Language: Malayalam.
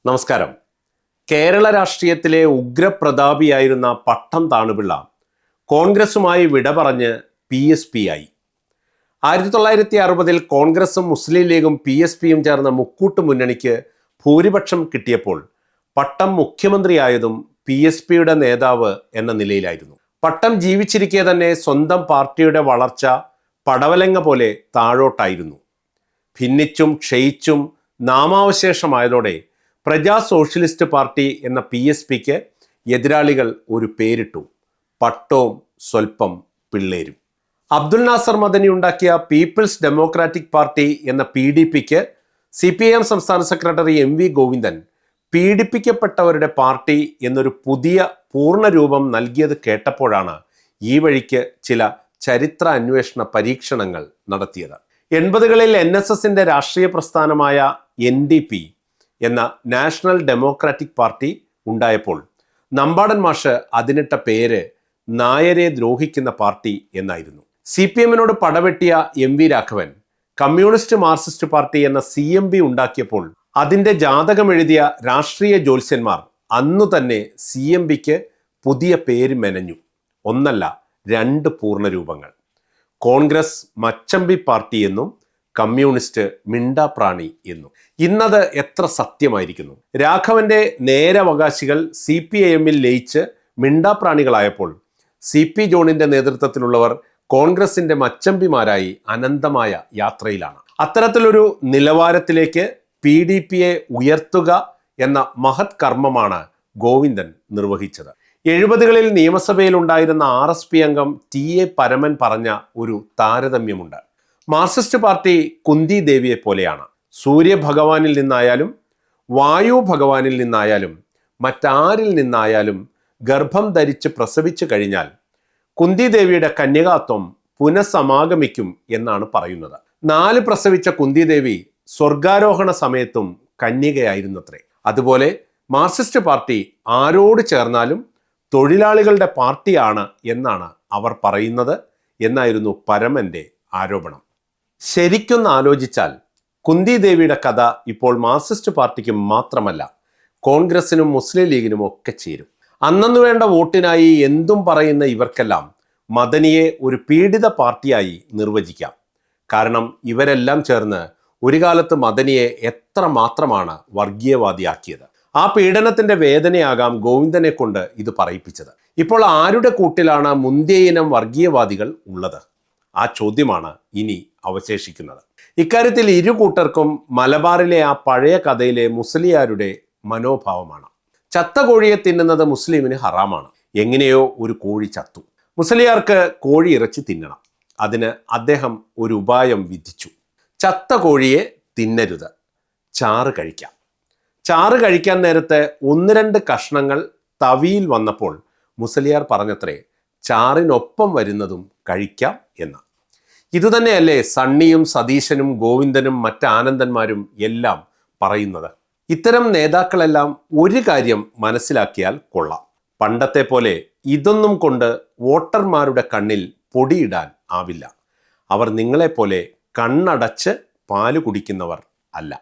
നമസ്കാരം. കേരള രാഷ്ട്രീയത്തിലെ ഉഗ്രപ്രതാപിയായിരുന്ന പട്ടം താണുപിള്ള കോൺഗ്രസുമായി വിട പറഞ്ഞ് PSP ആയി. 1960 കോൺഗ്രസും മുസ്ലിം ലീഗും PSPയും ചേർന്ന മുക്കൂട്ട് മുന്നണിക്ക് ഭൂരിപക്ഷം കിട്ടിയപ്പോൾ പട്ടം മുഖ്യമന്ത്രിയായതും PSPയുടെ നേതാവ് എന്ന നിലയിലായിരുന്നു. പട്ടം ജീവിച്ചിരിക്കെ തന്നെ സ്വന്തം പാർട്ടിയുടെ വളർച്ച പടവലങ്ങ പോലെ താഴോട്ടായിരുന്നു. ഭിന്നിച്ചും ക്ഷയിച്ചും നാമാവശേഷമായതോടെ പ്രജാ സോഷ്യലിസ്റ്റ് പാർട്ടി എന്ന PSPക്ക് എതിരാളികൾ ഒരു പേരിട്ടു: പട്ടവും സ്വൽപ്പം പിള്ളേരും. അബ്ദുൽ നാസർ മദനി ഉണ്ടാക്കിയ പീപ്പിൾസ് ഡെമോക്രാറ്റിക് പാർട്ടി എന്ന PDPക്ക് CPIM സംസ്ഥാന സെക്രട്ടറി MV ഗോവിന്ദൻ പീഡിപ്പിക്കപ്പെട്ടവരുടെ പാർട്ടി എന്നൊരു പുതിയ പൂർണ്ണരൂപം നൽകിയത് കേട്ടപ്പോഴാണ് ഈ വഴിക്ക് ചില ചരിത്ര അന്വേഷണ പരീക്ഷണങ്ങൾ നടത്തിയത്. 80കളിൽ NSSന്റെ രാഷ്ട്രീയ പ്രസ്ഥാനമായ NDP എന്ന നാഷണൽ ഡെമോക്രാറ്റിക് പാർട്ടി ഉണ്ടായപ്പോൾ നമ്പാടൻ മാഷ് അതിനിട്ട പേര് നായരെ ദ്രോഹിക്കുന്ന പാർട്ടി എന്നായിരുന്നു. CPMനോട് പടവെട്ടിയ MV Raghavan communist Marxist party എന്ന CMB ഉണ്ടാക്കിയപ്പോൾ അതിൻ്റെ ജാതകം എഴുതിയ രാഷ്ട്രീയ ജ്യോത്സ്യന്മാർ അന്നു തന്നെ CMBക്ക് പുതിയ പേര് മെനഞ്ഞു. ഒന്നല്ല, 2 പൂർണ്ണരൂപങ്ങൾ: കോൺഗ്രസ് മച്ചമ്പി പാർട്ടി എന്നും കമ്മ്യൂണിസ്റ്റ് മിണ്ടാപ്രാണി എന്നും. ഇന്നത് എത്ര സത്യമായിരിക്കുന്നു! രാഘവന്റെ നേരവകാശികൾ CPIMൽ ലയിച്ച് മിണ്ടാപ്രാണികളായപ്പോൾ CP ജോണിന്റെ നേതൃത്വത്തിലുള്ളവർ കോൺഗ്രസിന്റെ മച്ചമ്പിമാരായി അനന്തമായ യാത്രയിലാണ്. അത്തരത്തിലൊരു നിലവാരത്തിലേക്ക് PDPയെ ഉയർത്തുക എന്ന മഹത് കർമ്മമാണ് ഗോവിന്ദൻ നിർവഹിച്ചത്. 70കളിൽ നിയമസഭയിൽ ഉണ്ടായിരുന്ന RSP അംഗം TA പരമൻ പറഞ്ഞ ഒരു താരതമ്യമുണ്ട്: മാർക്സിസ്റ്റ് പാർട്ടി കുന്തി ദേവിയെ പോലെയാണ്. സൂര്യഭഗവാനിൽ നിന്നായാലും വായു ഭഗവാനിൽ നിന്നായാലും മറ്റാരിൽ നിന്നായാലും ഗർഭം ധരിച്ച് പ്രസവിച്ചു കഴിഞ്ഞാൽ കുന്തി ദേവിയുടെ കന്യകാത്വം പുനഃസമാഗമിക്കും എന്നാണ് പറയുന്നത്. 4 പ്രസവിച്ച കുന്തി ദേവി സ്വർഗാരോഹണ സമയത്തും കന്യകയായിരുന്നത്രേ. അതുപോലെ മാർക്സിസ്റ്റ് പാർട്ടി ആരോട് ചേർന്നാലും തൊഴിലാളികളുടെ പാർട്ടിയാണ് എന്നാണ് അവർ പറയുന്നത് എന്നായിരുന്നു പരമന്റെ ആരോപണം. ശരിക്കൊന്ന് ആലോചിച്ചാൽ കുന്തി ദേവിയുടെ കഥ ഇപ്പോൾ മാർക്സിസ്റ്റ് പാർട്ടിക്ക് മാത്രമല്ല, കോൺഗ്രസിനും മുസ്ലിം ലീഗിനും ഒക്കെ ചേരും. അന്നു വേണ്ട വോട്ടിനായി എന്തും പറയുന്ന ഇവർക്കെല്ലാം മദനിയെ ഒരു പീഡിത പാർട്ടിയായി നിർവചിക്കാം. കാരണം ഇവരെല്ലാം ചേർന്ന് ഒരു കാലത്ത് മദനിയെ എത്ര മാത്രമാണ് വർഗീയവാദിയാക്കിയത്. ആ പീഡനത്തിന്റെ വേദനയാകാം ഗോവിന്ദനെ കൊണ്ട് ഇത് പറയിപ്പിച്ചത്. ഇപ്പോൾ ആരുടെ കൂട്ടിലാണ് മുന്തിയ ഇനം വർഗീയവാദികൾ ഉള്ളത്? ആ ചോദ്യമാണ് ഇനി അവശേഷിക്കുന്നത്. ഇക്കാര്യത്തിൽ ഇരു കൂട്ടർക്കും മലബാറിലെ ആ പഴയ കഥയിലെ മുസ്ലിയാരുടെ മനോഭാവമാണ്. ചത്ത കോഴിയെ തിന്നുന്നത് മുസ്ലിമിന് ഹറാമാണ്. എങ്ങനെയോ ഒരു കോഴി ചത്തു. മുസ്ലിയാർക്ക് കോഴി ഇറച്ചി തിന്നണം. അതിന് അദ്ദേഹം ഒരു ഉപായം വിധിച്ചു: ചത്ത കോഴിയെ തിന്നരുത്, ചാറ് കഴിക്കാം. ചാറ് കഴിക്കാൻ നേരത്തെ 1-2 കഷ്ണങ്ങൾ തവിയിൽ വന്നപ്പോൾ മുസ്ലിയാർ പറഞ്ഞത്രേ, ചാറിനൊപ്പം വരുന്നതും കഴിക്കാം എന്ന്. ഇതുതന്നെയല്ലേ സണ്ണിയും സതീശനും ഗോവിന്ദനും മറ്റാനന്ദന്മാരും എല്ലാം പറയുന്നത്? ഇത്തരം നേതാക്കളെല്ലാം ഒരു കാര്യം മനസ്സിലാക്കിയാൽ കൊള്ളാം: പണ്ടത്തെ പോലെ ഇതൊന്നും കൊണ്ട് വോട്ടർമാരുടെ കണ്ണിൽ പൊടിയിടാൻ ആവില്ല. അവർ നിങ്ങളെപ്പോലെ കണ്ണടച്ച് പാല് കുടിക്കുന്നവർ അല്ല.